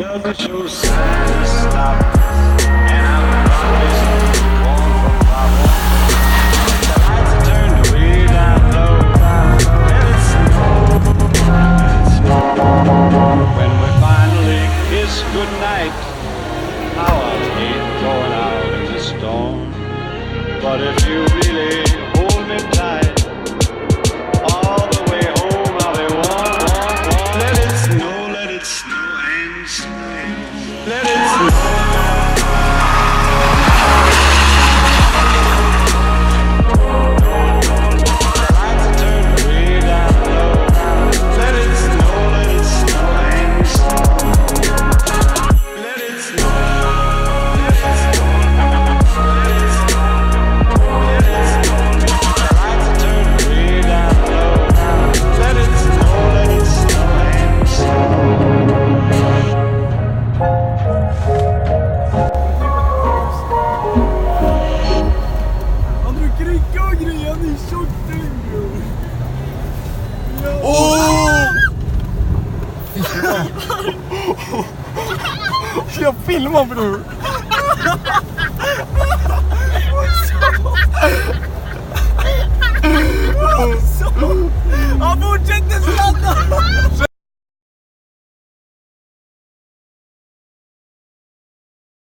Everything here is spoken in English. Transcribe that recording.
doesn't show signs of stop. And I'm always going from problem. The lights are turned way down low. Let it snow. When we finally kiss goodnight, how I hate going out in the storm. But if you really hold me tight, all the way home I'll be warm. Let it snow and snow. Let it snow. Ska jag filma, bror? Han fortsätter stanna!